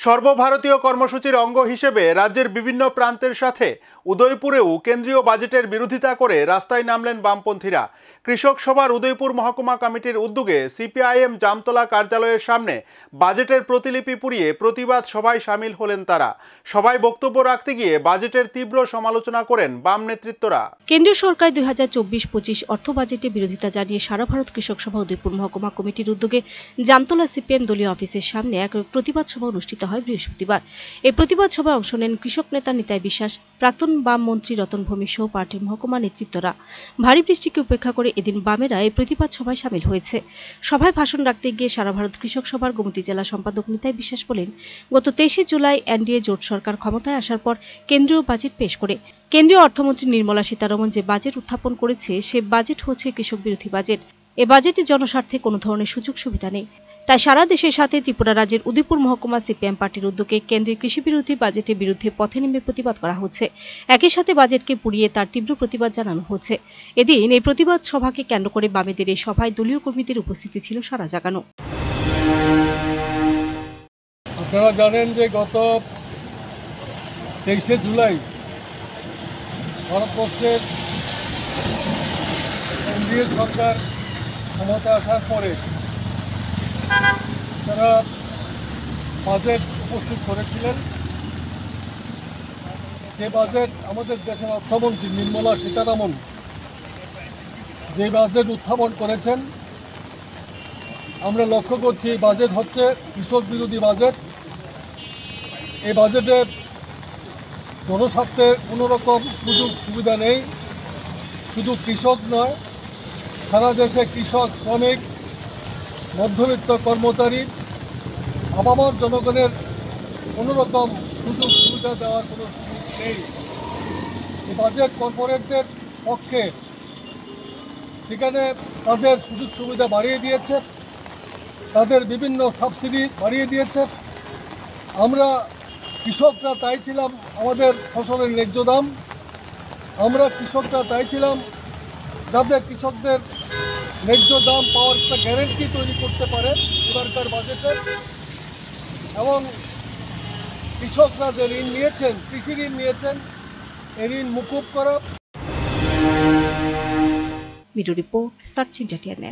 সর্বভারতীয় কর্মসূচির অঙ্গ হিসেবে রাজ্যের বিভিন্ন প্রান্তের সাথে উদয়পুরেও কেন্দ্রীয় বাজেটের বিরোধিতা করে রাস্তায় নামলেন বামপন্থীরা। কৃষক সভার উদয়পুর মহকুমা কমিটির উদ্যোগে সিপিআইএম জামতলা কার্যালয়ের সামনে বাজেটের প্রতিলিপি পুড়িয়ে প্রতিবাদ সভায় সামিল হলেন তারা। সভায় বক্তব্য রাখতে গিয়ে বাজেটের তীব্র সমালোচনা করেন বাম নেতৃত্বরা। কেন্দ্রীয় সরকার 2024-25 অর্থ বাজেটে বিরোধিতা জানিয়ে সারা ভারত কৃষক সভা উদয়পুর মহকুমা কমিটির উদ্যোগে জামতলা সিপিএম দলীয় অফিসের সামনে এক প্রতিবাদ সভা অনুষ্ঠিত হয় বৃহস্পতিবার। এই প্রতিবাদ সভায় অংশ নেন কৃষক নেতা নিতাই বিশ্বাস, প্রাক্তন বাম মন্ত্রী রতন ভৌমিক সহ পার্টির মহকুমা নেতৃত্বরা। ভারী বৃষ্টিকে উপেক্ষা করে এদিন বামেরা এই প্রতিবাদ সভায় সামিল হয়েছে। সভায় ভাষণ রাখতে গিয়ে সারা ভারত কৃষক সভার গোমতী জেলা সম্পাদক নিতাই বিশ্বাস বলেন, গত 23 জুলাই এনডিএ জোট সরকার ক্ষমতায় আসার পর কেন্দ্রীয় বাজেট পেশ করে কেন্দ্রীয় অর্থমন্ত্রী নির্মলা সীতারমণ যে বাজেট উত্থাপন করেছে সে বাজেট হচ্ছে কৃষক বিরোধী বাজেট। এ বাজেটে জনস্বার্থে কোনো ধরনের সুযোগ সুবিধা নেই। তাই সারা দেশের সাথে ত্রিপুরা রাজ্যের উদয়পুর মহকুমা সিপিএম পার্টির উদ্যোগে কেন্দ্রের কৃষি বিরোধী বাজেটের বিরুদ্ধে পথে নেমে প্রতিবাদ করা হচ্ছে। একই সাথে বাজেটকে পুড়িয়ে তার তীব্র প্রতিবাদ জানানো হচ্ছে। এদিন এই প্রতিবাদ সভাকে কেন্দ্র করে বামেদের এই সভায় দলীয় কর্মীদের উপস্থিতি ছিল সারা জাগানো। আপনারা জানেন যে গত 23 জুলাই ভারতবর্ষের কেন্দ্রীয় সরকার ক্ষমতা আসার পরে তারা বাজেট উপস্থিত করেছিলেন। সে বাজেট আমাদের দেশের অর্থমন্ত্রী নির্মলা সীতারমণ যে বাজেট উত্থাপন করেছেন, আমরা লক্ষ্য করছি এই বাজেট হচ্ছে কৃষক বিরোধী বাজেট। এই বাজেটে জনস্বার্থের কোনো রকম সুযোগ সুবিধা নেই। শুধু কৃষক নয়, সারা দেশে কৃষক, শ্রমিক, মধ্যবিত্ত কর্মচারী, আপামর জনগণের কোনো রকম সুযোগ সুবিধা দেওয়ার কোনো সুযোগ নেই। এই বাজেট কর্পোরেটদের পক্ষে, সেখানে তাদের সুযোগ সুবিধা বাড়িয়ে দিয়েছে, তাদের বিভিন্ন সাবসিডি বাড়িয়ে দিয়েছে। আমরা কৃষকরা চাইছিলাম আমাদের ফসলের ন্যায্য দাম, আমরা কৃষকরা চাইছিলাম যাতে কৃষকদের ন্যায্য দাম পাওয়ার একটা গ্যারেন্টি তৈরি করতে পারে এবারকার বাজেটে, এবং কৃষকরা যে ঋণ নিয়েছেন, কৃষি ঋণ নিয়েছেন, এই ঋণ মুকুব করা। Video report search India.